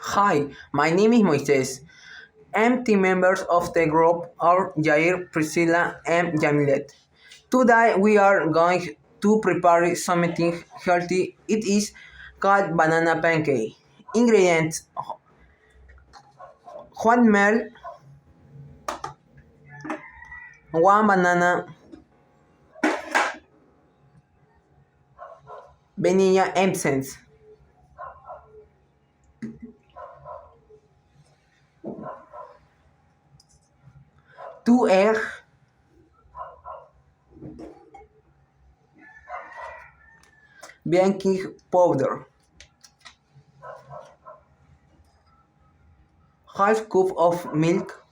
Hi, my name is Moises. And team members of the group are Jair, Priscilla, and Jamilet. Today we are going to prepare something healthy. It is called banana pancake. Ingredients: one milk, one banana, vanilla essence, two eggs, baking powder, half cup of milk.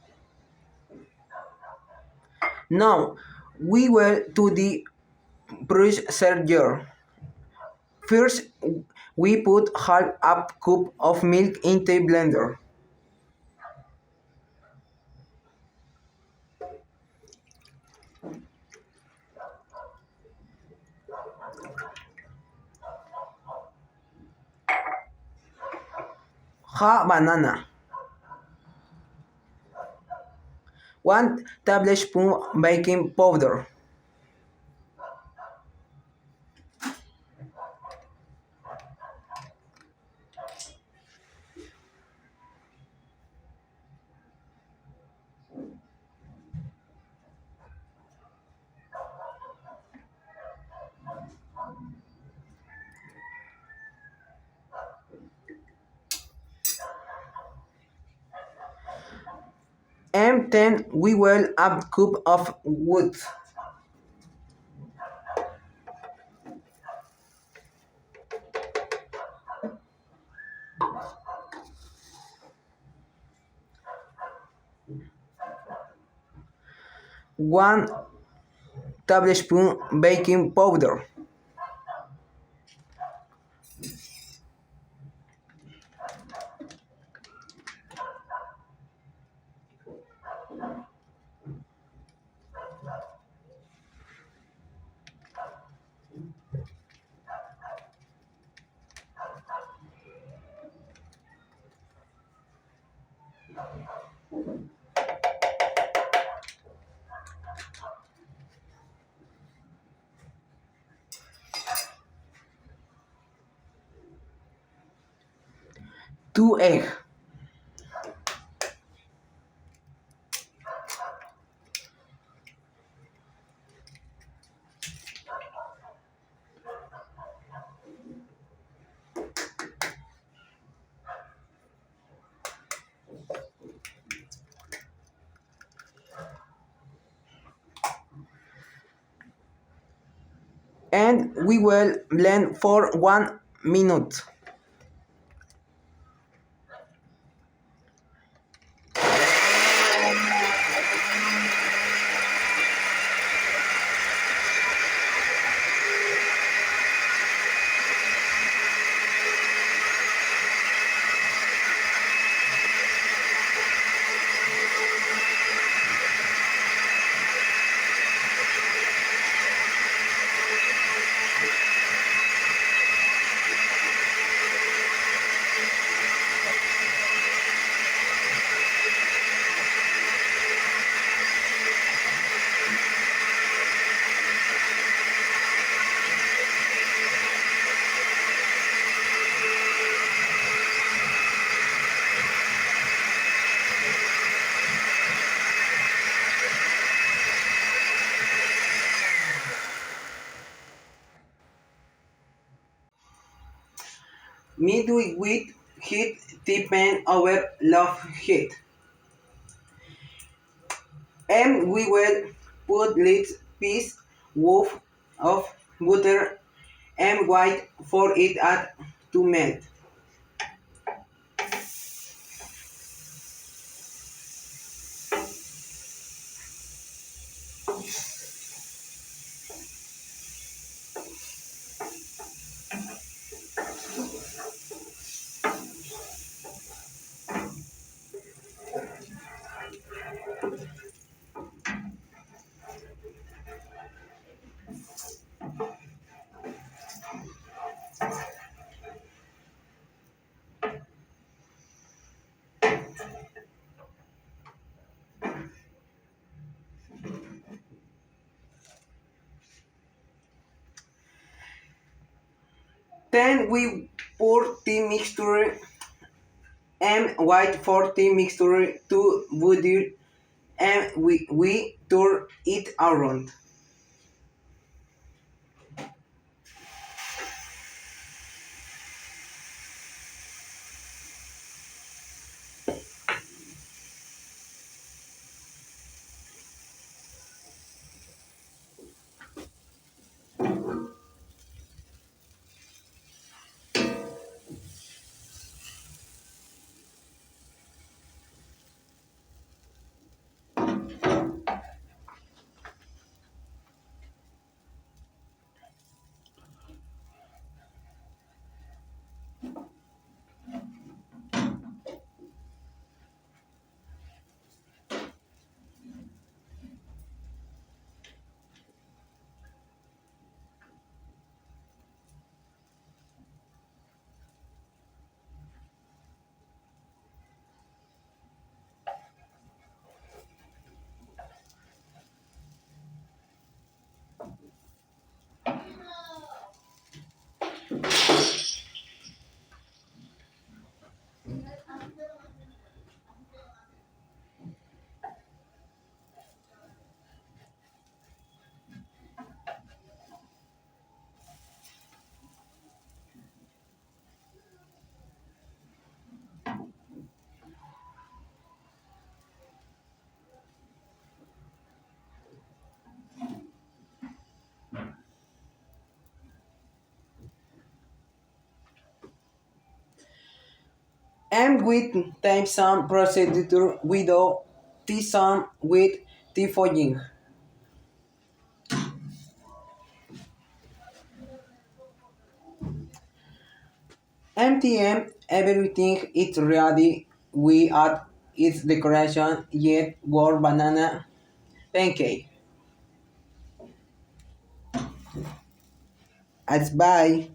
Now we will to the procedure. First, we put half a cup of milk into blender. Half banana. 1 tablespoon baking powder. And then we will add cup of wood. 1 tablespoon baking powder. Two eggs. And we will blend for 1 minute. Midway with heat depend over low heat. And we will put little piece of butter and wait for it to melt. Then we pour the mixture and wait for the mixture to butter and we turn it around. And with time some procedure we do the some with the following. MTM everything is ready. We add its decoration yet war banana pancake. As bye.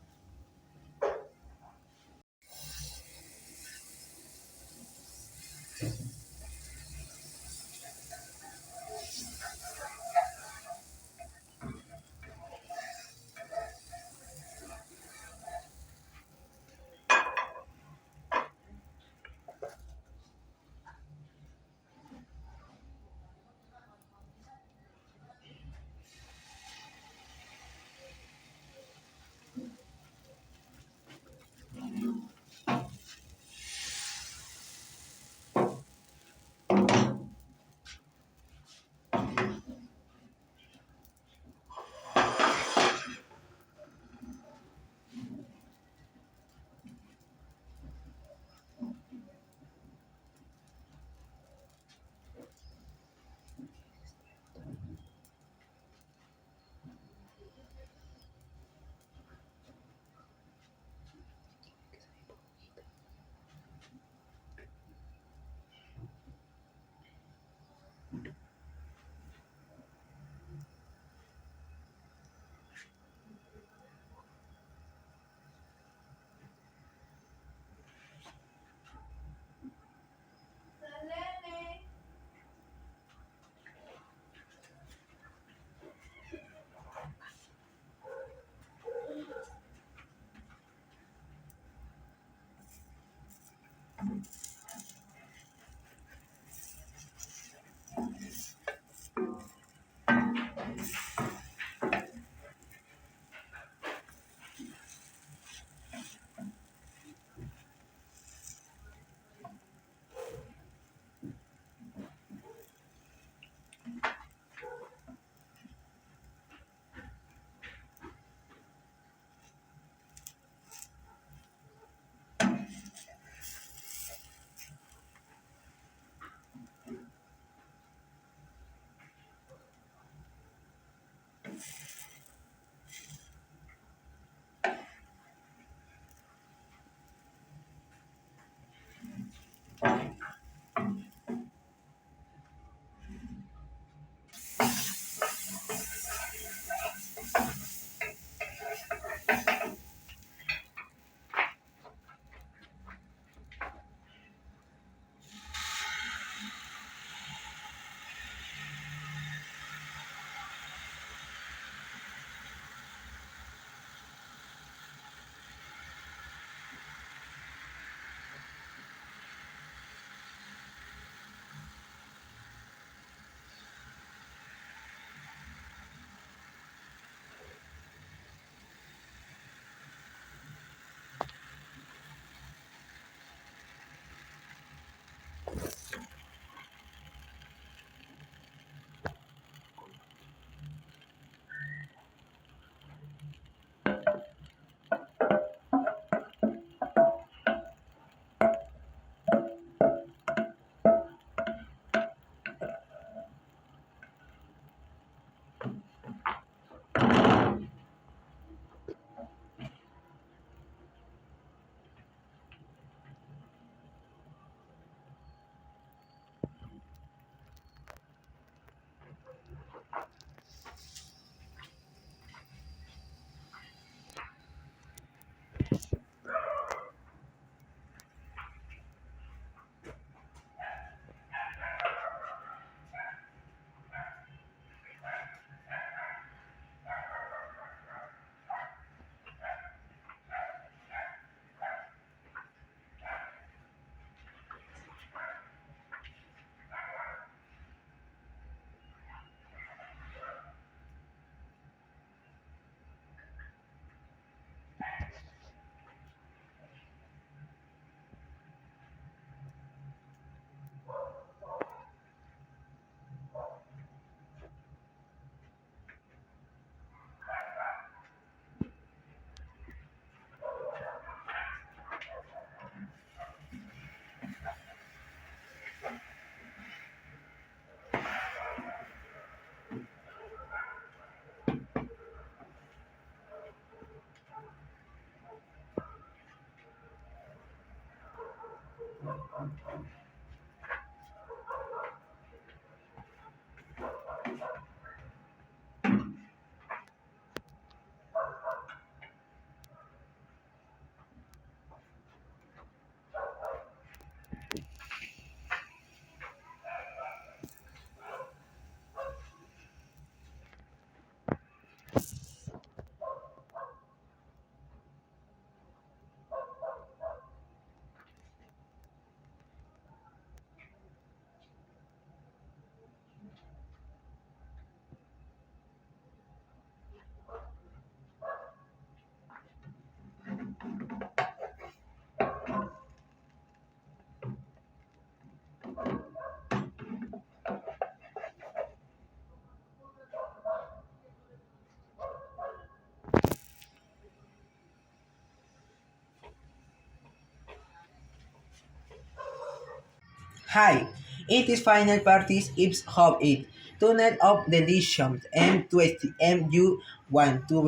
Hi, it is final parties Ips Hub It. Tunnel of Deliciums M20 MU1 to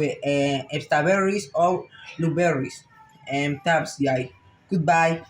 Staberries or Blueberries Tabs Yai. Goodbye.